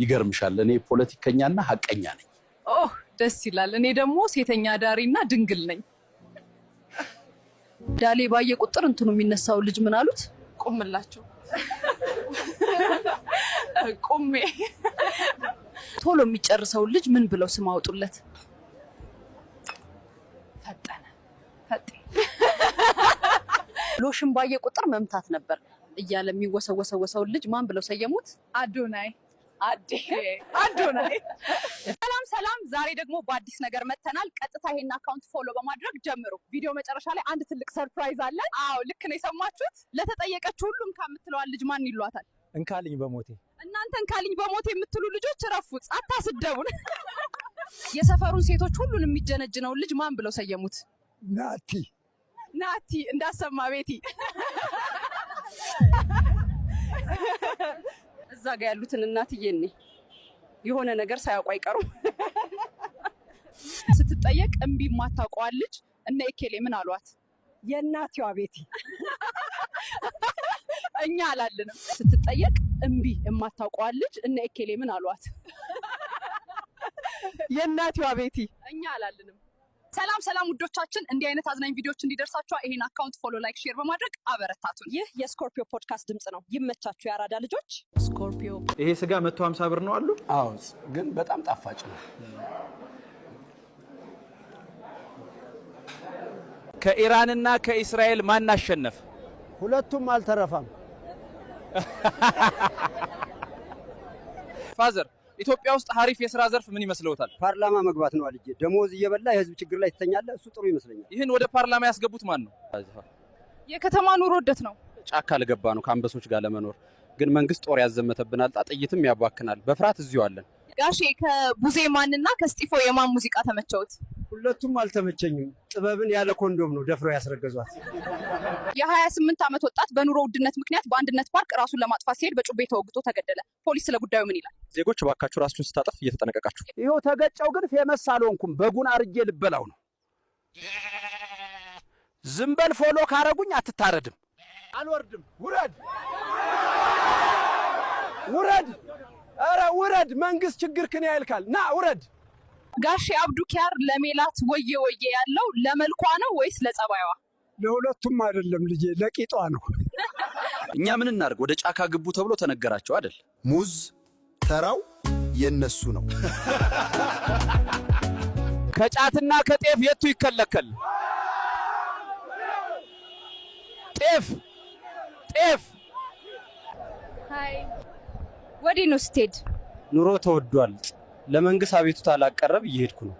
ይገርምሻል እኔ ፖለቲከኛና ሐቀኛ ነኝ። ኦህ ደስ ይላል። እኔ ደግሞ ሴተኛ ዳሪና ድንግል ነኝ። ዳሌ ባየ ቁጥር እንትኑ የሚነሳው ልጅ ምን አሉት? ቆምላቸው ቆሜ ቶሎ የሚጨርሰው ልጅ ምን ብለው ስም አወጡለት? ፈጠነ ፈጤ። ሎሽን ባየ ቁጥር መምታት ነበር እያለ የሚወሰወሰው ልጅ ማን ብለው ሰየሙት? አዶናይ አዶናይ። ሰላም ዛሬ ደግሞ በአዲስ ነገር መተናል። ቀጥታ ይሄን አካውንት ፎሎ በማድረግ ጀምሩ። ቪዲዮ መጨረሻ ላይ አንድ ትልቅ ሰርፕራይዝ አለ። አዎ ልክ ነው የሰማችሁት። ለተጠየቀችው ሁሉም ከምትለዋል ልጅ ማን ይሏታል? እንካልኝ በሞቴ። እናንተ እንካልኝ በሞቴ የምትሉ ልጆች ረፉት፣ አታስደቡን። የሰፈሩን ሴቶች ሁሉን የሚጀነጅነው ልጅ ማን ብለው ሰየሙት? ናቲ እንዳሰማ ቤቲ። እዛ ጋር ያሉትን እናትዬኔ የሆነ ነገር ሳያውቁ አይቀሩም። ስትጠየቅ እምቢ የማታውቀው ልጅ እነ ኤኬሌ ምን አሏት? የእናትዋ ቤቲ። እኛ አላልንም። ስትጠየቅ እምቢ የማታውቀው ልጅ እነ ኤኬሌ ምን አሏት? የእናትዋ ቤቲ። እኛ አላልንም። ሰላም ውዶቻችን፣ እንዲህ አይነት አዝናኝ ቪዲዮዎች እንዲደርሳችሁ ይሄን አካውንት ፎሎ፣ ላይክ፣ ሼር በማድረግ አበረታቱን። ይህ የስኮርፒዮ ፖድካስት ድምጽ ነው። ይመቻችሁ ያራዳ ልጆች። ስኮርፒዮ ይሄ ስጋ 150 ብር ነው አሉ። አዎ ግን በጣም ጣፋጭ ነው። ከኢራንና ከእስራኤል ማን አሸነፈ? ሁለቱም አልተረፈም። ፋዘር ኢትዮጵያ ውስጥ ሀሪፍ የሥራ ዘርፍ ምን ይመስለውታል? ፓርላማ መግባት ነው አልጄ። ደሞዝ እየበላ የህዝብ ችግር ላይ ትተኛለህ። እሱ ጥሩ ይመስለኛል። ይህን ወደ ፓርላማ ያስገቡት ማን ነው? የከተማ ኑሮ ውደት ነው። ጫካ ለገባ ነው ከአንበሶች ጋር ለመኖር። ግን መንግስት ጦር ያዘመተብናል፣ ጥይትም ያባክናል። በፍርሃት እዚሁ አለን። ጋሼ ከቡዜ ማንና ከስጢፎ የማን ሙዚቃ ተመቸውት? ሁለቱም አልተመቸኝም። ጥበብን ያለ ኮንዶም ነው ደፍረው ያስረገዟት። የ28 ዓመት ወጣት በኑሮ ውድነት ምክንያት በአንድነት ፓርክ ራሱን ለማጥፋት ሲሄድ በጩቤ ተወግቶ ተገደለ። ፖሊስ ስለ ጉዳዩ ምን ይላል? ዜጎች እባካችሁ ራሳችሁን ስታጠፍ እየተጠነቀቃችሁ። ይሄው ተገጨው፣ ግን ፌመስ አልሆንኩም። በጉን አርጄ ልበላው ነው። ዝም በል ፎሎ ካረጉኝ አትታረድም። አልወርድም። ውረድ። ኧረ ውረድ። መንግስት ችግርክን ያይልካል። ና ውረድ። ጋሼ አብዱ ኪያር ለሜላት ወየ ያለው ለመልኳ ነው ወይስ ለጸባይዋ? ለሁለቱም አይደለም ልጄ፣ ለቂጧ ነው። እኛ ምን እናርግ? ወደ ጫካ ግቡ ተብሎ ተነገራቸው አይደል? ሙዝ ተራው የነሱ ነው። ከጫትና ከጤፍ የቱ ይከለከል? ጤፍ። ሃይ ወዲህ ነው ስትሄድ? ኑሮ ተወዷል። ለመንግስት አቤቱታ ላቀረብ እየሄድኩ ነው።